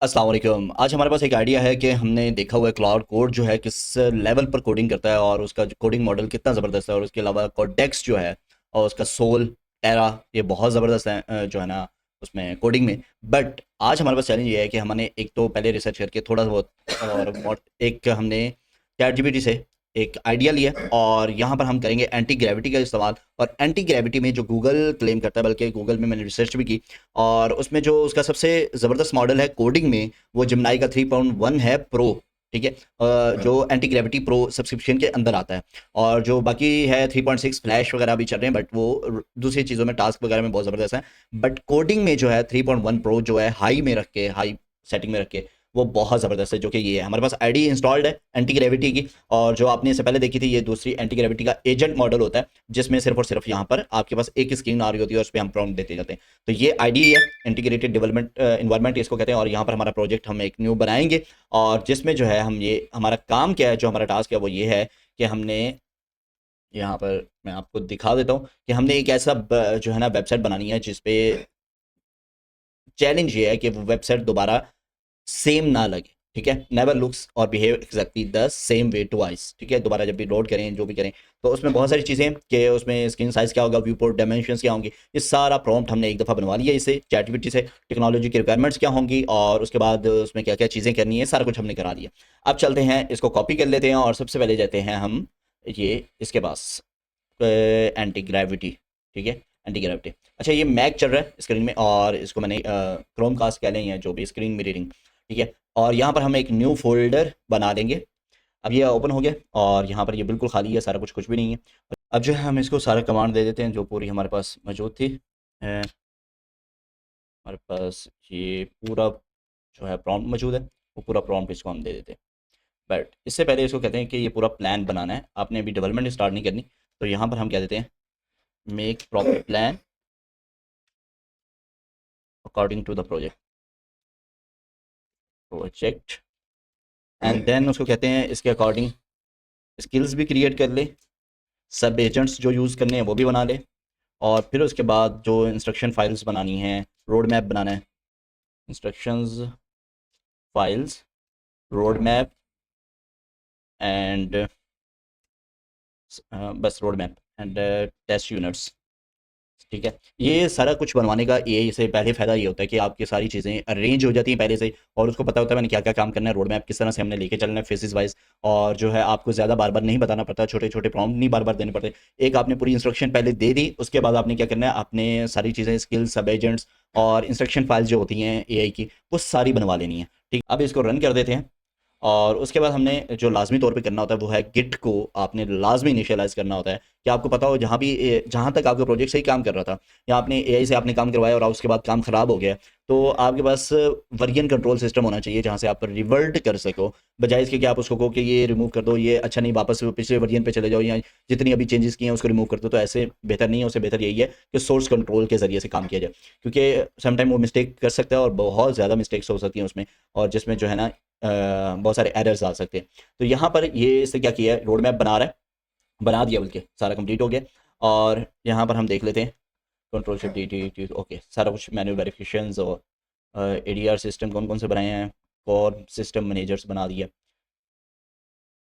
अस्सलाम वालेकुम। आज हमारे पास एक आइडिया है कि हमने देखा हुआ है क्लाउड कोड जो है किस लेवल पर कोडिंग करता है और उसका कोडिंग मॉडल कितना ज़बरदस्त है, और उसके अलावा कॉर्टेक्स जो है और उसका सोल टेरा ये बहुत ज़बरदस्त है जो है ना उसमें कोडिंग में। बट आज हमारे पास चैलेंज ये है कि हमने एक तो पहले रिसर्च करके थोड़ा बहुत और एक हमने चैट जीपीटी से एक आइडिया लिया और यहाँ पर हम करेंगे एंटी ग्रेविटी का इस्तेमाल। और एंटी ग्रेविटी में जो गूगल क्लेम करता है, बल्कि गूगल में मैंने रिसर्च भी की, और उसमें जो उसका सबसे ज़बरदस्त मॉडल है कोडिंग में वो जिमनाई का 3.1 है प्रो। ठीक है, जो एंटी ग्रेविटी प्रो सब्सक्रिप्शन के अंदर आता है। और जो बाकी है 3.6 फ्लैश वगैरह भी चल रहे हैं, बट वो दूसरी चीज़ों में टास्क वगैरह में बहुत ज़बरदस्त है। बट कोडिंग में जो है 3.1 प्रो जो है हाई में रख के, हाई सेटिंग में रख के वो बहुत ज़बरदस्त है। जो कि ये है, हमारे पास आईडी इंस्टॉल्ड है एंटी ग्रेविटी की। और जो आपने इससे पहले देखी थी ये दूसरी एंटी ग्रेविटी का एजेंट मॉडल होता है, जिसमें सिर्फ और सिर्फ यहाँ पर आपके पास एक स्क्रीन आ रही होती है और उस पर हम प्रॉम्प्ट देते जाते हैं। तो ये आईडी है, इंटीग्रेटेड डेवलपमेंट इन्वायरमेंट इसको कहते हैं। और यहाँ पर हमारा प्रोजेक्ट हम एक न्यू बनाएंगे और जिसमें जो है हम ये हमारा काम क्या है, जो हमारा टास्क है वो ये है कि हमने यहाँ पर मैं आपको दिखा देता हूँ कि हमने एक ऐसा जो है ना वेबसाइट बनानी है जिसपे चैलेंज ये है कि वो वेबसाइट दोबारा सेम ना लगे। ठीक है, नेवर लुक्स और behave exactly the same way to ice. ठीक है, दोबारा जब भी लोड करें जो भी करें तो उसमें बहुत सारी चीज़ें कि उसमें स्क्रीन साइज़ क्या होगा, व्यू पोर्ट डायमेंशंस क्या होंगी, ये सारा प्रॉम्प्ट हमने एक दफ़ा बनवा लिया इसे चैटजीपीटी से। टेक्नोलॉजी की रिक्वायरमेंट्स क्या होंगी और उसके बाद उसमें क्या क्या चीज़ें करनी है, सारा कुछ हमने करा लिया। अब चलते हैं, इसको कॉपी कर लेते हैं और सबसे पहले जाते हैं हम ये इसके पास एंटी ग्रेविटी। ठीक है, एंटी ग्रेविटी। अच्छा, ये मैक चल रहा है स्क्रीन में और इसको मैंने क्रोम कास्ट कह लें या जो भी स्क्रीन मिररिंग। ठीक है, और यहाँ पर हम एक न्यू फोल्डर बना देंगे। अब ये ओपन हो गया और यहाँ पर ये बिल्कुल खाली है, सारा कुछ भी नहीं है। अब जो है हम इसको सारा कमांड दे देते हैं जो पूरी हमारे पास मौजूद थी। हमारे पास ये पूरा जो है प्रॉम्प्ट मौजूद है, वो पूरा प्रॉम्प्ट इसको हम दे देते हैं। बट इससे पहले इसको कहते हैं कि ये पूरा प्लान बनाना है, आपने अभी डेवलपमेंट स्टार्ट नहीं करनी। तो यहाँ पर हम कह देते हैं make proper plan according to the project and then उसको कहते हैं इसके अकॉर्डिंग स्किल्स भी क्रिएट कर ले, सब एजेंट्स जो यूज़ करने हैं वो भी बना ले, और फिर उसके बाद जो इंस्ट्रक्शन फाइल्स बनानी है, रोड मैप बनाना है, instructions files, road map and बस road map and test units. ठीक है, ये सारा कुछ बनवाने का ये से पहले फ़ायदा ये होता है कि आपकी सारी चीज़ें अरेंज हो जाती हैं पहले से, और उसको पता होता है मैंने क्या क्या काम करना है, रोड मैप किस तरह से हमने लेके चलना है फेसिस वाइज। और जो है आपको ज़्यादा बार बार नहीं बताना पड़ता, छोटे छोटे प्रॉम्प्ट नहीं बार बार देने पड़ते। एक आपने पूरी इंस्ट्रक्शन पहले दे दी, उसके बाद आपने क्या करना है, आपने सारी चीज़ें स्किल्स, सब एजेंट्स और इंस्ट्रक्शन फाइल्स जो होती हैं एआई की, वो सारी बनवा लेनी है। ठीक, अब इसको रन कर देते हैं। और उसके बाद हमने जो लाजमी तौर पे करना होता है वो है गिट को आपने लाजमी इनिशियलाइज़ करना होता है कि आपको पता हो जहाँ भी जहाँ तक आपका प्रोजेक्ट सही काम कर रहा था, या आपने एआई से आपने काम करवाया और उसके बाद काम ख़राब हो गया, तो आपके पास वर्जन कंट्रोल सिस्टम होना चाहिए जहाँ से आप रिवर्ट कर सको, बजाय इसके कि आप उसको कहो कि ये रिमूव कर दो, ये अच्छा नहीं, वापस पिछले वर्जन पे चले जाओ, या जितनी अभी चेंजेस किए हैं उसको रिमूव कर दो। तो ऐसे बेहतर नहीं है, उससे बेहतर यही है कि सोर्स कंट्रोल के ज़रिए से काम किया जाए, क्योंकि समटाइम वो मिस्टेक कर सकता है और बहुत ज़्यादा मिस्टेक्स हो सकती हैं उसमें, और जिसमें जो है ना बहुत सारे एरर्स आ सकते हैं। तो यहाँ पर ये इससे क्या किया है, रोड मैप बना रहा है, बना दिया बल्कि सारा कंप्लीट हो गया। और यहाँ पर हम देख लेते हैं control shift D T T, okay, सारा कुछ मैनुअल वेरिफिकेशंस और एडीआर सिस्टम कौन कौन से बनाए हैं, कोर सिस्टम मैनेजर्स बना दिया,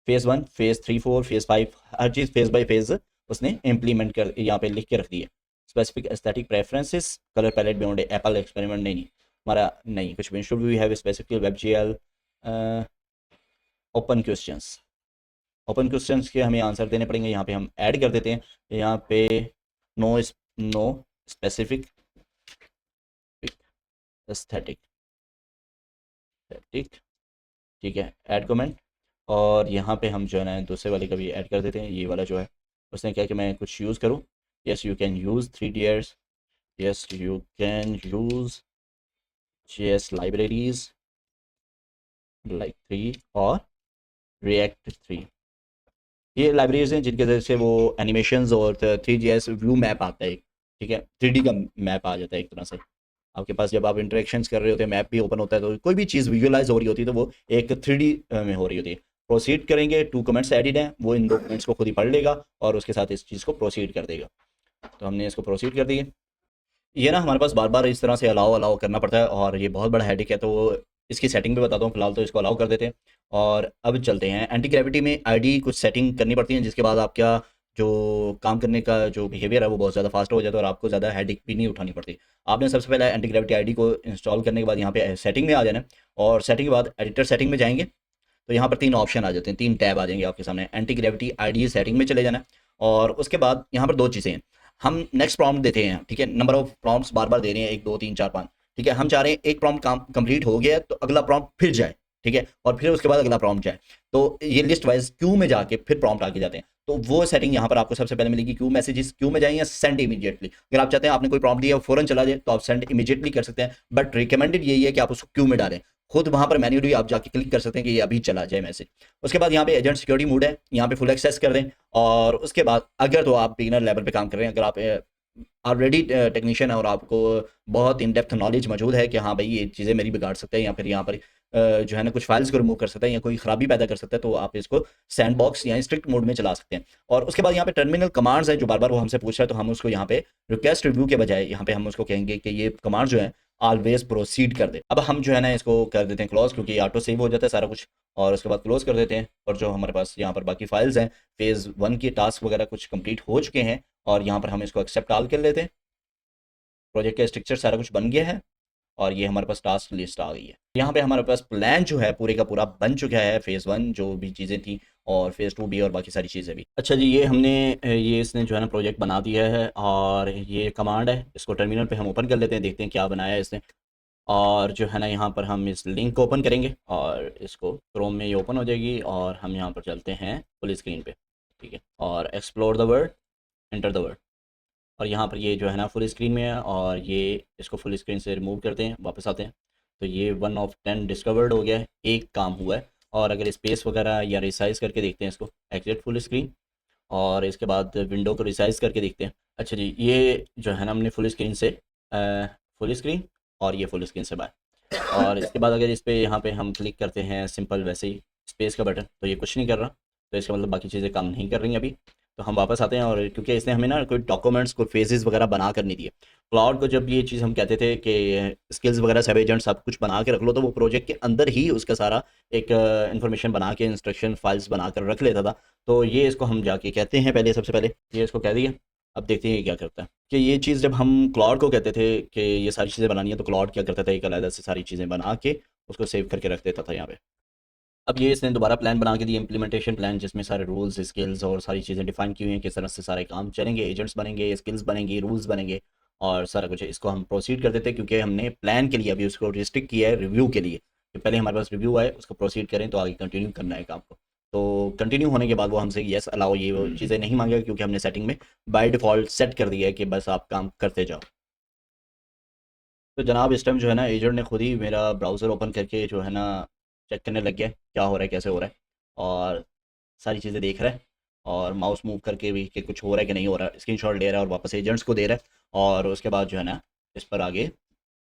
फेज़ 1, फेज़ 3, 4, फेज़ 5, हर चीज़ फेज़ बाय फेज़ उसने इम्प्लीमेंट कर यहाँ पे लिख के रख दी है। Specific aesthetic preferences, colour palette beyond apple experiment, नहीं नहीं हमारा नहीं कुछ भी। Should we have specific web GL, open questions, open questions के हमें आंसर देने पड़ेंगे। यहाँ पे हम ऐड कर देते हैं, यहाँ पे नो नो स्पेसिफिक एस्थेटिक, ठीक, ठीक है, ऐड कमेंट। और यहाँ पे हम जो है ना दूसरे वाले का भी ऐड कर देते हैं, ये वाला जो है उसने क्या कि मैं कुछ यूज़ करूँ, yes you can use 3D, yes you can use JS libraries like 3 और रिएक्ट 3। ये लाइब्रेरीज हैं जिनके वजह से वो एनिमेशंस और 3GS व्यू मैप आता है एक, ठीक है, 3D का मैप आ जाता है एक तरह से आपके पास। जब आप इंटरेक्शंस कर रहे होते हैं, मैप भी ओपन होता है, तो कोई भी चीज़ विजुअलाइज हो रही होती है तो वो एक 3D में हो रही होती है। प्रोसीड करेंगे, 2 कमेंट्स एडिड हैं, वो इन 2 कमेंट्स को खुद ही पढ़ लेगा और उसके साथ इस चीज़ को प्रोसीड कर देगा। तो हमने इसको प्रोसीड कर दिए। ये ना हमारे पास बार बार इस तरह से अलाउ अलाउ करना पड़ता है और ये बहुत बड़ा हेडेक है। तो इसकी सेटिंग भी बताता हूँ फिलहाल, तो इसको अलाउ कर देते हैं। और अब चलते हैं एंटी ग्रेविटी में आईडी कुछ सेटिंग करनी पड़ती है, जिसके बाद आपका जो काम करने का जो बिहेवियर है वो बहुत ज़्यादा फास्ट हो जाता है और आपको ज़्यादा हेडेक भी नहीं उठानी पड़ती। आपने सबसे पहले एंटी ग्रेविटी आईडी को इंस्टॉल करने के बाद यहाँ पे सेटिंग में आ जाना है, और सेटिंग के बाद एडिटर सेटिंग में जाएंगे तो यहाँ पर 3 ऑप्शन आ जाते हैं, 3 टैब आ जाएंगे आपके सामने। एंटी ग्रेविटी आईडी सेटिंग में चले जाना है, और उसके बाद यहाँ पर 2 चीज़ें हैं। हम नेक्स्ट प्रॉम्प्ट देते हैं, ठीक है, नंबर ऑफ प्रॉम्प्ट्स बार बार दे रहे हैं, 1 2 3 4 5, ठीक है। हम चाह रहे हैं एक प्रॉम्प्ट काम कंप्लीट हो गया तो अगला प्रॉम्प्ट फिर जाए, ठीक है, और फिर उसके बाद अगला प्रॉम्प्ट जाए। तो ये लिस्ट वाइज क्यू में जाके फिर प्रॉम्प्ट आगे जाते हैं। तो वो सेटिंग यहाँ पर आपको सबसे पहले मिलेगी, क्यू मैसेजेस क्यू में जाएं या सेंड इमीडिएटली। अगर आप चाहते हैं आपने कोई प्रॉम्प्ट दिया फौरन चला जाए तो आप सेंड इमीडिएटली कर सकते हैं, बट रिकमेंडेड यही है कि आप उसको क्यू में डालें। खुद वहां पर मैन्युअली आप जाके क्लिक कर सकते हैं कि ये अभी चला जाए मैसेज। उसके बाद यहाँ पे एजेंट सिक्योरिटी मोड है, यहाँ पे फुल एक्सेस कर दें। और उसके बाद अगर तो आप बिगिनर लेवल पे काम कर रहे हैं, अगर आप ऑलरेडी टेक्नीशियन है और आपको बहुत इन डेप्थ नॉलेज मौजूद है कि हाँ भाई ये चीज़ें मेरी बिगाड़ सकते हैं, या फिर यहाँ पर जो है ना कुछ फाइल्स को रिमूव कर सकता है या कोई खराबी पैदा कर सकता है, तो आप इसको सैंड बॉक्स या स्ट्रिक्ट मोड में चला सकते हैं। और उसके बाद यहाँ पे टर्मिनल कमांड्स है जो बार बार वो हमसे पूछ रहा है, तो हम उसको यहाँ पे रिक्वेस्ट रिव्यू के बजाय यहाँ पे हम उसको कहेंगे कि ये कमांड जो है ऑलवेज प्रोसीड कर दे। अब हम जो है ना इसको कर देते हैं क्लोज, क्योंकि ऑटो सेव हो जाता है सारा कुछ। और उसके बाद क्लोज कर देते हैं, और जो हमारे पास यहाँ पर बाकी फाइल्स हैं, फेज़ 1 के टास्क वगैरह कुछ कंप्लीट हो चुके हैं, और यहाँ पर हम इसको एक्सेप्ट ऑल कर लेते हैं। प्रोजेक्ट का स्ट्रक्चर सारा कुछ बन गया है, और ये हमारे पास टास्क लिस्ट आ गई है। यहाँ पे हमारे पास प्लान जो है पूरे का पूरा बन चुका है, फेज़ 1 जो भी चीज़ें थी, और फेज़ 2 भी, और बाकी सारी चीज़ें भी। अच्छा जी, ये हमने ये इसने जो है ना प्रोजेक्ट बना दिया है, और ये कमांड है, इसको टर्मिनल पे हम ओपन कर लेते हैं, देखते हैं क्या बनाया है इसने। और जो है ना यहाँ पर हम इस लिंक को ओपन करेंगे, और इसको क्रोम में ये ओपन हो जाएगी, और हम यहाँ पर चलते हैं फुल स्क्रीन पे, ठीक है, और explore the word, enter the word. और यहाँ पर ये जो है ना फुल स्क्रीन में है, और ये इसको फुल स्क्रीन से रिमूव करते हैं, वापस आते हैं। तो ये 1 ऑफ 10 डिस्कवर्ड हो गया है, एक काम हुआ है। और अगर स्पेस वगैरह या रिसाइज करके देखते हैं इसको, एग्जिट फुल स्क्रीन, और इसके बाद विंडो को रिसाइज करके देखते हैं। अच्छा जी, ये जो है ना हमने फुल स्क्रीन से फुल स्क्रीन, और ये फुल स्क्रीन से बाय। और इसके बाद अगर इस पर यहाँ पे हम क्लिक करते हैं सिंपल वैसे ही स्पेस का बटन, तो ये कुछ नहीं कर रहा, तो इसका मतलब बाकी चीज़ें काम नहीं कर रही अभी। तो हम वापस आते हैं, और क्योंकि इसने हमें ना कोई डॉक्यूमेंट्स कोई फेजेस वगैरह बना कर नहीं दिए। क्लाउड को जब ये चीज़ हम कहते थे कि स्किल्स वगैरह सब एजेंट सब कुछ बना के रख लो, तो वो प्रोजेक्ट के अंदर ही उसका सारा एक इन्फॉर्मेशन बना के इंस्ट्रक्शन फाइल्स बना कर रख लेता था। तो ये इसको हम जाके कहते हैं, पहले सबसे पहले ये इसको कह दिया। अब देखते हैं ये क्या करता है, कि ये चीज़ जब हम क्लाउड को कहते थे कि ये सारी चीज़ें बनानी है, तो क्लाउड क्या करता था, एक अलग से सारी चीज़ें बना के उसको सेव करके रख देता था यहाँ पे। अब ये इसने दोबारा प्लान बना के दिया, इम्प्लीमेंटेशन प्लान, जिसमें सारे रूल्स स्किल्स और सारी चीज़ें डिफाइन की हुई हैं, किस तरह से सारे काम चलेंगे, एजेंट्स बनेंगे, स्किल्स बनेंगी, रूल्स बनेंगे, और सारा कुछ है। इसको हम प्रोसीड कर देते हैं, क्योंकि हमने प्लान के लिए अभी उसको रिस्ट्रिक्ट किया है रिव्यू के लिए, कि पहले हमारे पास रिव्यू आए, उसको प्रोसीड करें तो आगे कंटिन्यू करना है काम को। तो कंटिन्यू होने के बाद वो हमसे येस अलाउ ये वो चीज़ें नहीं मांगेगा, क्योंकि हमने सेटिंग में बाय डिफ़ॉल्ट सेट कर दिया है कि बस आप काम करते जाओ। तो जनाब इस टाइम जो है ना एजेंट ने खुद ही मेरा ब्राउज़र ओपन करके जो है ना चेक करने लग गया है क्या हो रहा है, कैसे हो रहा है, और सारी चीज़ें देख रहा है, और माउस मूव करके भी कि कुछ हो रहा है कि नहीं हो रहा है, स्क्रीनशॉट ले रहा है और वापस एजेंट्स को दे रहा है। और उसके बाद जो है ना इस पर आगे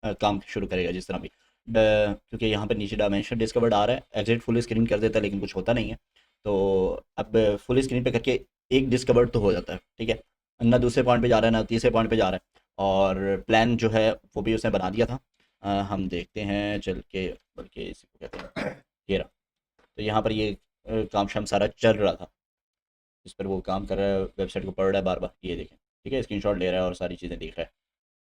काम शुरू करेगा जिस तरह भी। क्योंकि यहाँ पर नीचे डायमेंशन डिस्कवर्ड आ रहा है, एग्जिट फुल स्क्रीन कर देता है लेकिन कुछ होता नहीं है। तो अब फुल स्क्रीन पे करके एक डिस्कवर्ड तो हो जाता है, ठीक है, ना दूसरे पॉइंट पे जा रहा है ना तीसरे पॉइंट पे जा रहा है। और प्लान जो है वो भी उसने बना दिया था। हम देखते हैं चल के, बल्कि इसी को कहते हैं, ये रहा। तो यहाँ पर ये काम शाम सारा चल रहा था, इस पर वो काम कर रहा है, वेबसाइट को पढ़ रहा है बार बार, ये देखें, ठीक है, स्क्रीनशॉट ले रहा है और सारी चीज़ें देख रहा है।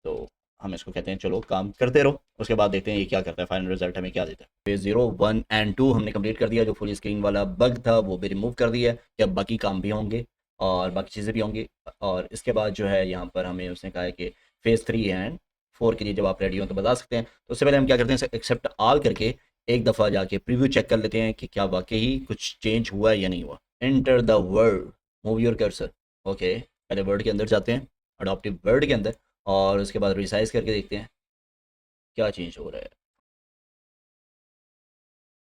तो हम इसको कहते हैं चलो काम करते रहो। उसके बाद देखते हैं ये क्या करता है, फाइनल रिजल्ट हमें क्या देता है। फेज 0 1 एंड 2 हमने कंप्लीट कर दिया, जो फुल स्क्रीन वाला बग था वो भी रिमूव कर दिया है, कि अब बाकी काम भी होंगे और बाकी चीज़ें भी होंगी। और इसके बाद जो है यहाँ पर हमें उसने कहा है कि फेज़ 3 एंड 4 के लिए जब आप रेडी हो तो बता सकते हैं। तो उससे पहले हम क्या करते हैं, एक्सेप्ट ऑल करके एक दफ़ा जाके प्रीव्यू चेक कर लेते हैं कि क्या वाकई कुछ चेंज हुआ है या नहीं हुआ। Enter the word, move your cursor. Okay, पहले वर्ड के अंदर जाते हैं, अडॉप्टिव वर्ड के अंदर, और उसके बाद रिसाइज करके देखते हैं क्या चेंज हो रहा है।